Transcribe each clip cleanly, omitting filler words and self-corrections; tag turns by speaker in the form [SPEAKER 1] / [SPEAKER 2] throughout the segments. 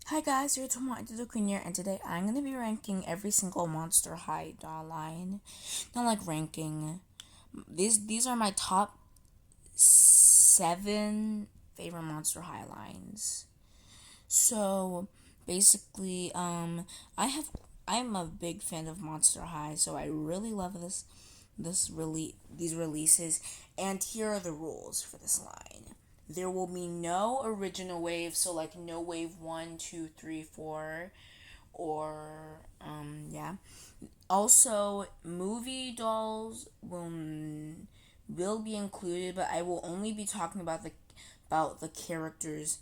[SPEAKER 1] Hi guys, you're Tomo the Queen here, and today I'm going to be ranking every single Monster High doll line. Not like ranking. These are my top 7 favorite Monster High lines. So basically, I'm a big fan of Monster High, so I really love these releases. And here are the rules for this line. There will be no original wave, so like no wave one, two, three, four, or yeah. Also, movie dolls will be included, but I will only be talking about the characters,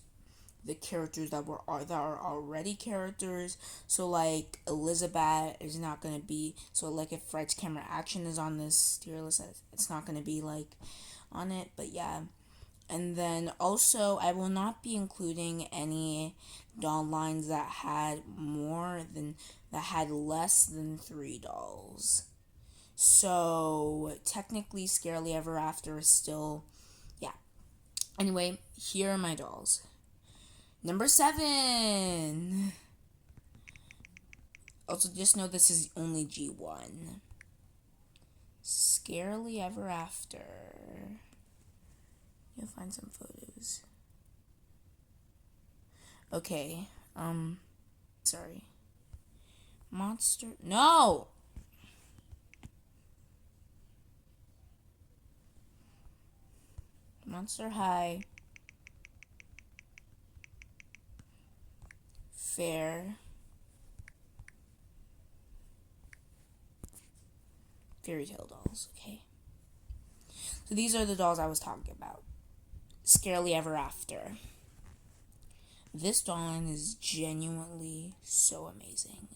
[SPEAKER 1] that are already characters. So like Elizabeth is not gonna be, so like if Fred's camera action is on this tier list, it's not gonna be like on it. But yeah, and then also I will not be including any doll lines that had less than 3 dolls. So technically, Scarily Ever After is still, yeah. Anyway, here are my dolls. Number 7. Also, just know this is only G1. Scarily Ever After. You'll find some photos. Okay. Sorry. Monster. No! Monster High. Fair. Fairy Tale dolls, okay? So these are the dolls I was talking about. Scarily Ever After. This doll line is genuinely so amazing.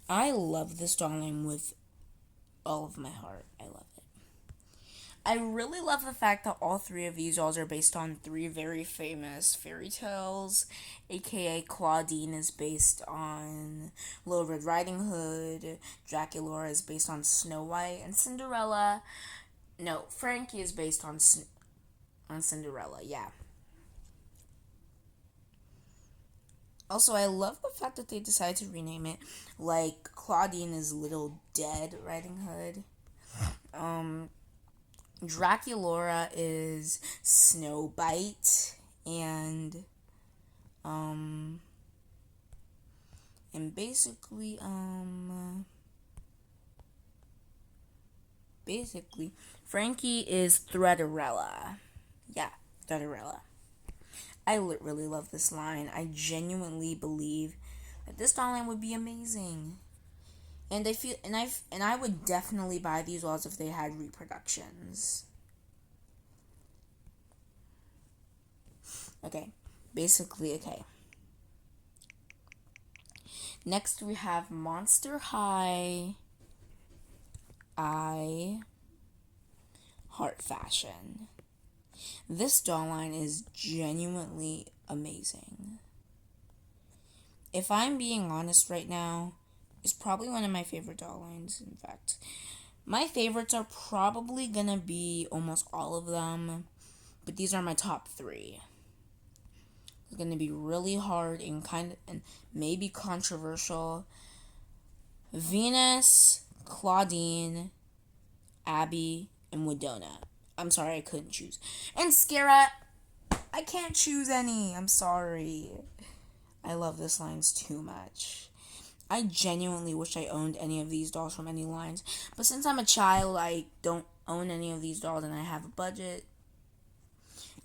[SPEAKER 1] I love this doll line with all of my heart. I love it. I really love the fact that all 3 of these dolls are based on 3 very famous fairy tales, aka Claudine is based on Little Red Riding Hood, Draculaura is based on Snow White and Cinderella. No, Frankie is based on Cinderella. Yeah. Also, I love the fact that they decided to rename it. Like Claudine is Little Dead Riding Hood. Draculaura is Snowbite, and um and basically Frankie is Threaderella. Yeah, Threaderella. I really love this line. I genuinely believe that this doll line would be amazing. And I would definitely buy these dolls if they had reproductions. Okay. Basically, okay. Next we have Monster High I Heart Fashion. This doll line is genuinely amazing. If I'm being honest right now, it's probably one of my favorite doll lines, in fact. My favorites are probably gonna be almost all of them, but these are my top 3. It's gonna be really hard and maybe controversial. Venus, Claudine, Abby, and Widona. I'm sorry I couldn't choose. And Scara, I can't choose any. I'm sorry. I love this lines too much. I genuinely wish I owned any of these dolls from any lines. But since I'm a child, I don't own any of these dolls and I have a budget.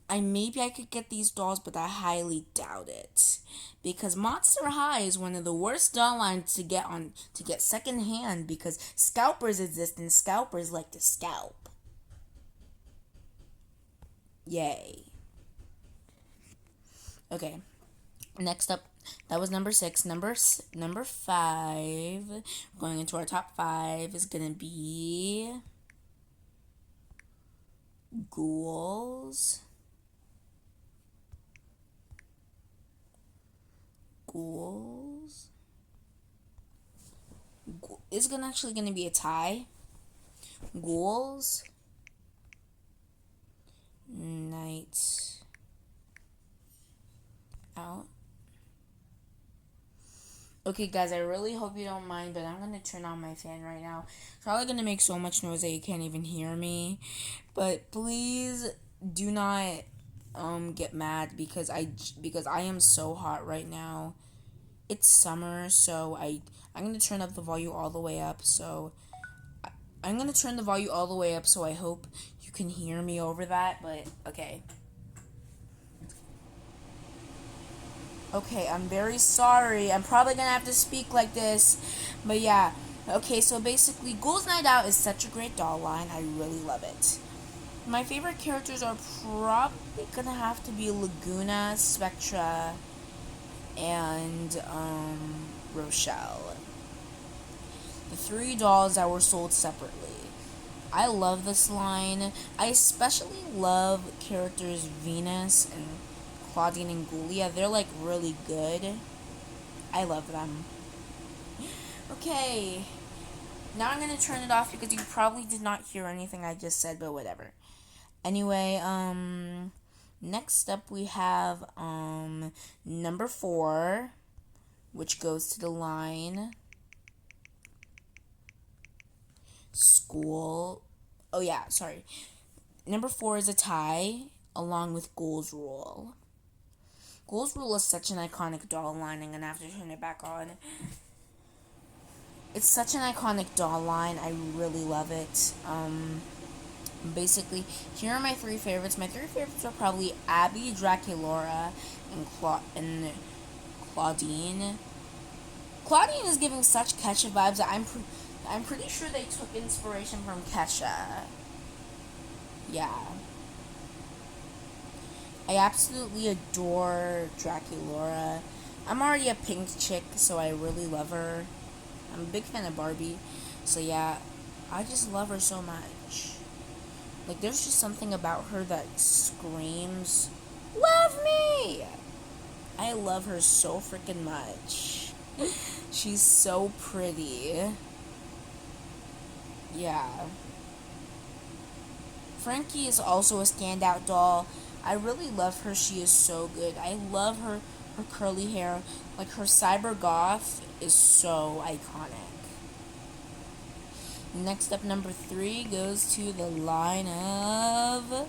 [SPEAKER 1] I could get these dolls, but I highly doubt it. Because Monster High is one of the worst doll lines to get secondhand because scalpers exist and scalpers like to scalp. Yay. Okay. Next up, that was number 6. Number 5, going into our top 5 is gonna be ghouls. Ghouls. It's gonna be a tie. Ghouls. Nights Out. Okay, guys, I really hope you don't mind, but I'm gonna turn on my fan right now. It's probably gonna make so much noise that you can't even hear me. But please do not get mad because I am so hot right now. It's summer, so I'm gonna turn up the volume all the way up. So I'm gonna turn the volume all the way up. So I hope you can hear me over that. But okay. Okay, I'm very sorry. I'm probably gonna have to speak like this, but yeah. Okay, so basically, Ghouls Night Out is such a great doll line. I really love it. My favorite characters are probably gonna have to be Laguna, Spectra, and Rochelle. The three dolls that were sold separately. I love this line. I especially love characters Venus and Claudine and Ghoulia. They're like really good. I love them. Okay. Now I'm gonna turn it off because you probably did not hear anything I just said, but whatever. Anyway, next up we have number 4, which goes to the line School. Oh yeah, sorry. Number 4 is a tie along with Ghouls Rule. Ghouls Rule is such an iconic doll line. I'm gonna have to turn it back on. It's such an iconic doll line. I really love it. Basically, here are my 3 favorites. My 3 favorites are probably Abby, Draculaura, and Claudine. Claudine is giving such Kesha vibes that I'm pretty sure they took inspiration from Kesha. Yeah. I absolutely adore Draculaura. I'm already a pink chick, so I really love her. I'm a big fan of Barbie. So yeah, I just love her so much. Like, there's just something about her that screams, "Love me!" I love her so freaking much. She's so pretty. Yeah. Frankie is also a standout doll. I really love her. She is so good. I love her curly hair. Like, her cyber goth is so iconic. Next up, number 3 goes to the line of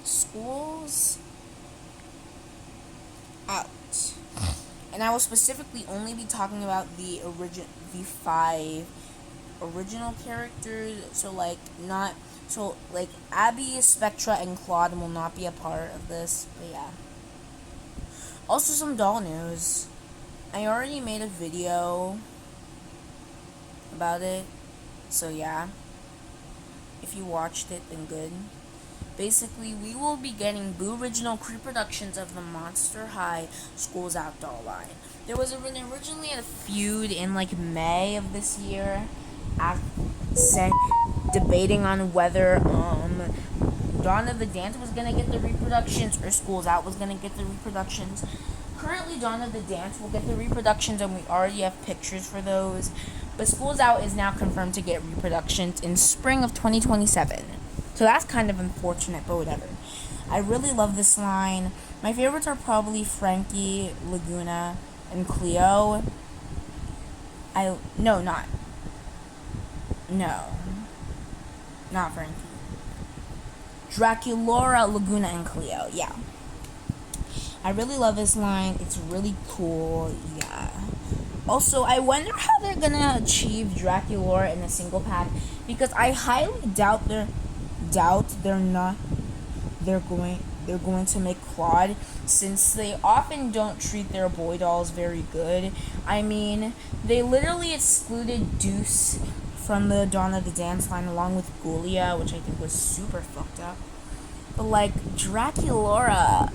[SPEAKER 1] Schools Out. And I will specifically only be talking about the 5 original characters. So like Abby, Spectra, and Claude will not be a part of this. But yeah. Also, some doll news. I already made a video about it. So yeah. If you watched it, then good. Basically, we will be getting Boo Original pre-productions of the Monster High Schools Out doll line. There was originally a feud in like May of this year, debating on whether Dawn of the Dance was gonna get the reproductions or Schools Out was gonna get the reproductions. Currently, Dawn of the Dance will get the reproductions, and we already have pictures for those. But Schools Out is now confirmed to get reproductions in spring of 2027. So that's kind of unfortunate, but whatever. I really love this line. My favorites are probably Frankie, Laguna, and Cleo. Not Frankie. Draculaura, Laguna, and Cleo. Yeah. I really love this line. It's really cool. Yeah. Also, I wonder how they're gonna achieve Draculaura in a single pack, because I highly doubt they're going to make Claude, since they often don't treat their boy dolls very good. I mean, they literally excluded Deuce from the Dawn of the Dance line along with Ghoulia, which I think was super fucked up. But like Draculaura,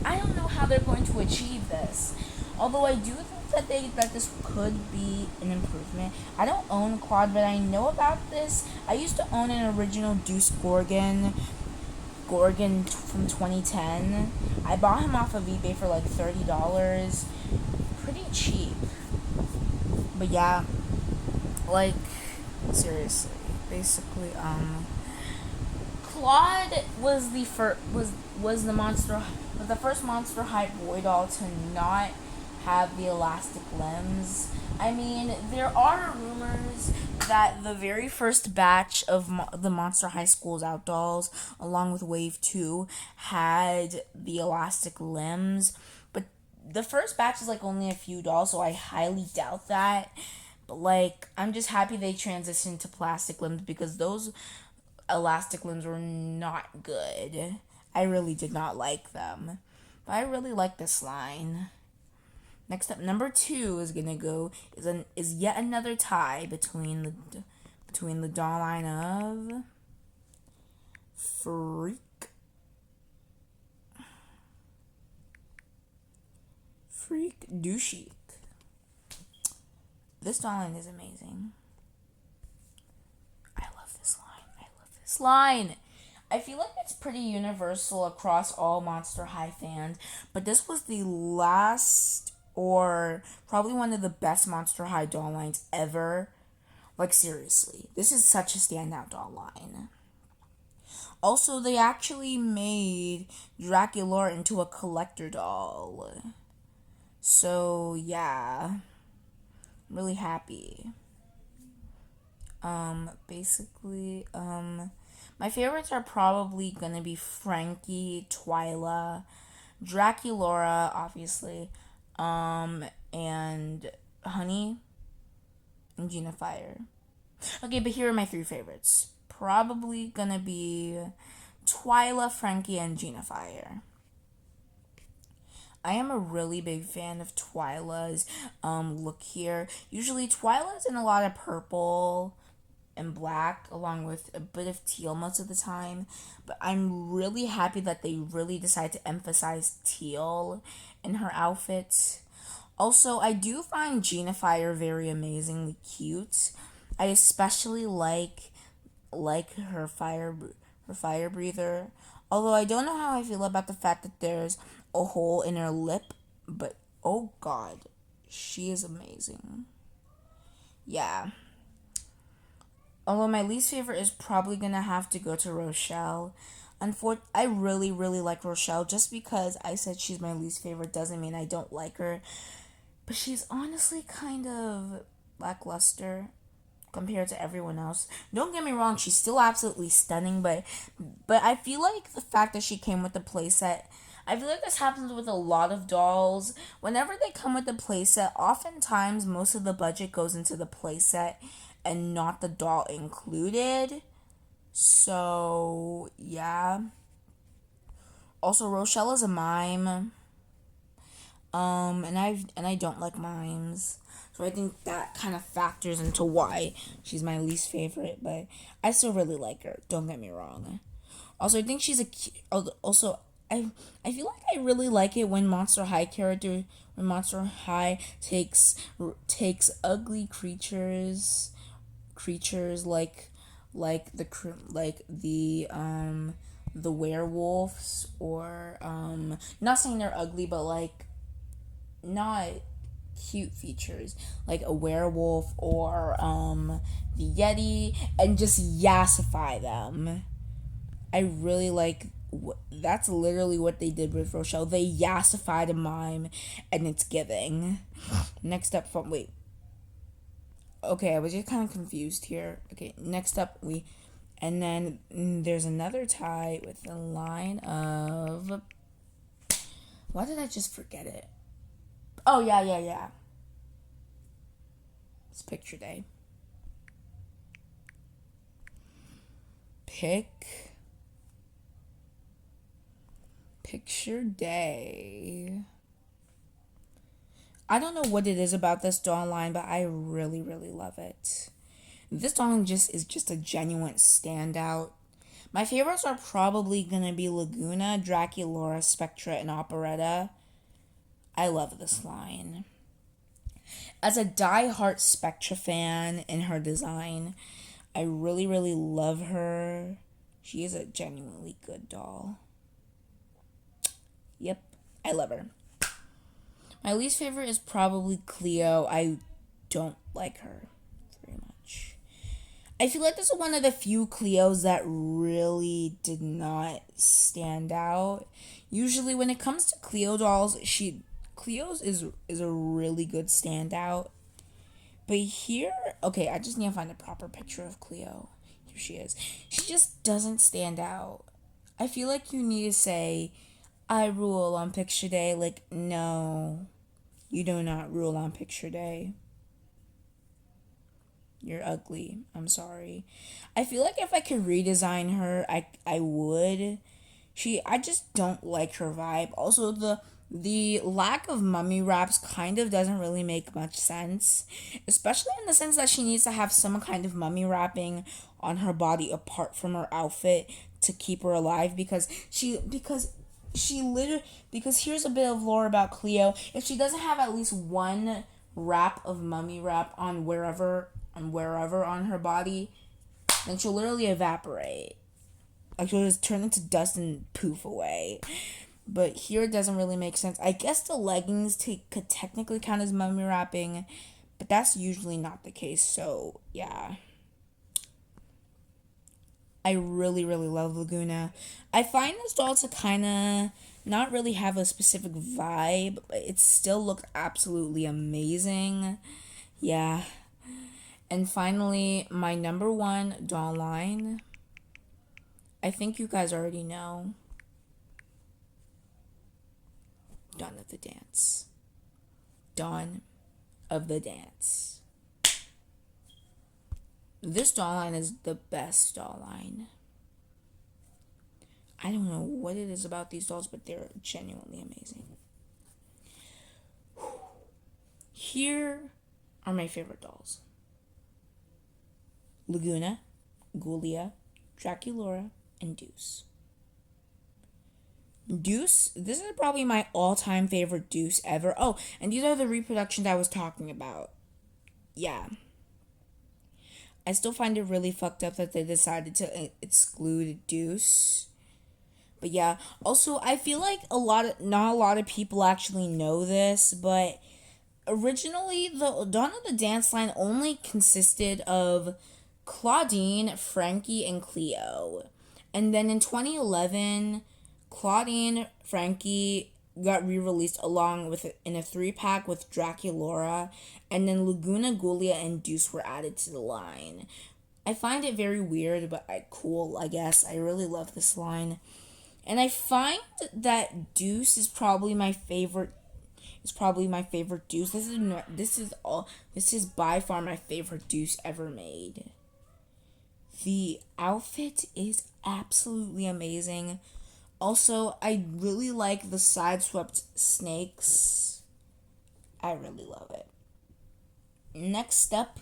[SPEAKER 1] I don't know how they're going to achieve this. Although I do think that this could be an improvement. I don't own Claude, but I know about this. I used to own an original Deuce Gorgon from 2010. I bought him off of eBay for like $30. Pretty cheap. But yeah, like, seriously, basically, Claude was the monster but the first Monster High boy doll to not have the elastic limbs. I mean, there are rumors that the very first batch of the Monster High Schools Out dolls, along with Wave 2, had the elastic limbs. But the first batch is like only a few dolls, so I highly doubt that. But like, I'm just happy they transitioned to plastic limbs because those elastic limbs were not good. I really did not like them. But I really like this line. Next up, number 2 is gonna go is yet another tie between the doll line of Freak Douchey. This doll line is amazing. I love this line. I love this line. I feel like it's pretty universal across all Monster High fans, but this was the last or probably one of the best Monster High doll lines ever. Like, seriously, this is such a standout doll line. Also, they actually made Draculaura into a collector doll. So, yeah, I'm really happy. Basically, my favorites are probably gonna be Frankie, Twyla, Draculaura, obviously, and Honey and Gina Fire. Okay, but here are my 3 favorites. Probably gonna be Twyla, Frankie, and Gina Fire. I am a really big fan of Twyla's look here. Usually Twyla's in a lot of purple and black along with a bit of teal most of the time, but I'm really happy that they really decided to emphasize teal in her outfits. Also, I do find Gina Fire very amazingly cute. I especially like her fire breather. Although I don't know how I feel about the fact that there's a hole in her lip, but oh god, she is amazing. Yeah. Although my least favorite is probably gonna have to go to Rochelle. I really, really like Rochelle. Just because I said she's my least favorite doesn't mean I don't like her. But she's honestly kind of lackluster compared to everyone else. Don't get me wrong, she's still absolutely stunning, but I feel like the fact that she came with the playset, I feel like this happens with a lot of dolls. Whenever they come with the playset, oftentimes most of the budget goes into the playset and not the doll included. So, yeah. Also, Rochelle is a mime. And I don't like mimes. So I think that kind of factors into why she's my least favorite, but I still really like her. Don't get me wrong. Also, I think she's also I feel like I really like it when Monster High takes ugly creatures like the werewolves, or not saying they're ugly, but like not cute features like a werewolf or the Yeti, and just yassify them. I really like that's literally what they did with Rochelle. They yassified a mime, and it's giving. Next up from wait. Okay, I was just kind of confused here. Okay, next up and then there's another tie with the line of, why did I just forget it? Oh, yeah. It's picture day. Picture day. I don't know what it is about this doll line, but I really, really love it. This doll line is just a genuine standout. My favorites are probably gonna be Laguna, Draculaura, Spectra, and Operetta. I love this line. As a die-hard Spectra fan in her design, I really, really love her. She is a genuinely good doll. Yep, I love her. My least favorite is probably Cleo. I don't like her very much. I feel like this is one of the few Cleos that really did not stand out. Usually when it comes to Cleo dolls, Cleo's is a really good standout. But here, okay, I just need to find a proper picture of Cleo. Here she is. She just doesn't stand out. I feel like you need to say, I rule on picture day. Like, no, you do not rule on picture day. You're ugly. I'm sorry. I feel like if I could redesign her, I would. I just don't like her vibe. Also, the lack of mummy wraps kind of doesn't really make much sense, especially in the sense that she needs to have some kind of mummy wrapping on her body apart from her outfit to keep her alive because here's a bit of lore about Cleo. If she doesn't have at least one wrap of mummy wrap on wherever on her body, then she'll literally evaporate. Like she'll just turn into dust and poof away. But here it doesn't really make sense. I guess the leggings could technically count as mummy wrapping, but that's usually not the case. So yeah, I really really love Laguna. I find this doll to kind of not really have a specific vibe, but it still looked absolutely amazing. Yeah. And finally, my number one doll line. I think you guys already know. Dawn of the Dance. Dawn of the Dance. This doll line is the best doll line. I don't know what it is about these dolls, but they're genuinely amazing. Here are my favorite dolls. Laguna, Ghoulia, Draculaura, and Deuce. Deuce, this is probably my all-time favorite Deuce ever. Oh, and these are the reproductions I was talking about. Yeah. I still find it really fucked up that they decided to exclude Deuce. But yeah, also I feel like not a lot of people actually know this, but originally the Dawn of the Dance line only consisted of Claudine, Frankie, and Cleo. And then in 2011, Claudine, Frankie got re-released along with in a 3-pack with Draculaura, and then Laguna, Ghoulia, and Deuce were added to the line. I find it very weird, but cool, I guess. I really love this line. And I find that Deuce is probably my favorite. It's probably my favorite Deuce. This is by far my favorite Deuce ever made. The outfit is absolutely amazing. Also, I really like the side-swept snakes. I really love it. Next up,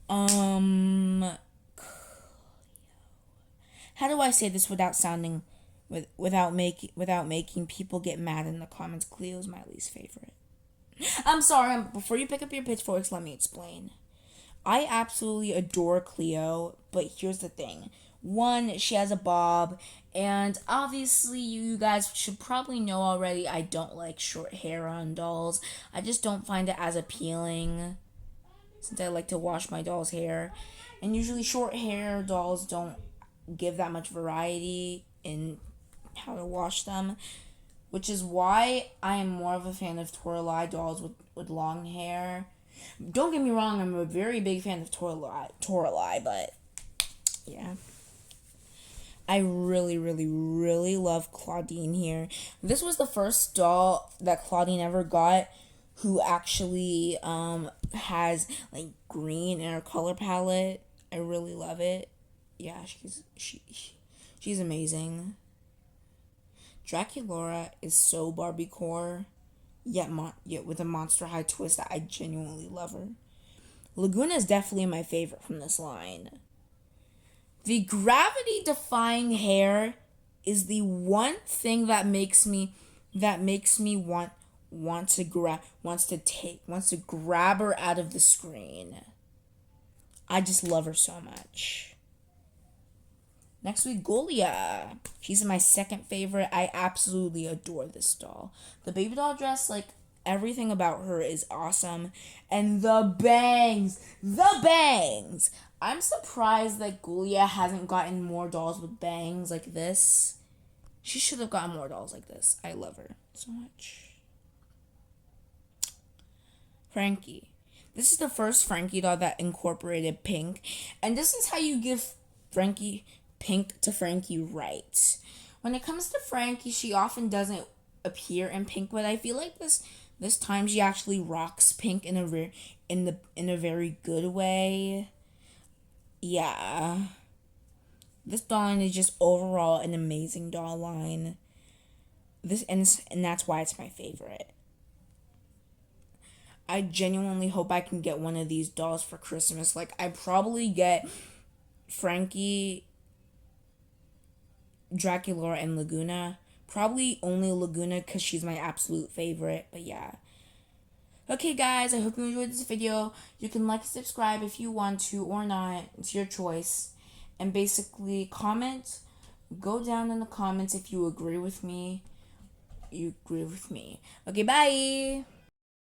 [SPEAKER 1] how do I say this without sounding, without making people get mad in the comments? Cleo's my least favorite. I'm sorry. Before you pick up your pitchforks, let me explain. I absolutely adore Cleo, but here's the thing. One, she has a bob, and obviously you guys should probably know already I don't like short hair on dolls. I just don't find it as appealing since I like to wash my doll's hair. And usually short hair dolls don't give that much variety in how to wash them, which is why I am more of a fan of Toralei dolls with long hair. Don't get me wrong, I'm a very big fan of Toralei, but yeah. I really, really, really love Claudine here. This was the first doll that Claudine ever got who actually has like green in her color palette. I really love it. Yeah, she's amazing. Draculaura is so Barbie-core, yet with a Monster High twist that I genuinely love her. Laguna is definitely my favorite from this line. The gravity-defying hair is the one thing that makes me want to grab her out of the screen. I just love her so much. Next week, Ghoulia. She's my second favorite. I absolutely adore this doll. The baby doll dress, like, everything about her is awesome. And the bangs. I'm surprised that Gulia hasn't gotten more dolls with bangs like this. She should have gotten more dolls like this. I love her so much. Frankie. This is the first Frankie doll that incorporated pink. And this is how you give Frankie pink to Frankie right. When it comes to Frankie, she often doesn't appear in pink, but I feel like this time she actually rocks pink in a very good way. Yeah. This doll line is just overall an amazing doll line. And that's why it's my favorite. I genuinely hope I can get one of these dolls for Christmas. Like, I probably get Frankie, Dracula, and Laguna. Probably only Laguna because she's my absolute favorite. But yeah. Okay, guys, I hope you enjoyed this video. You can like and subscribe if you want to or not. It's your choice. And basically, comment. Go down in the comments if you agree with me. You agree with me. Okay, bye.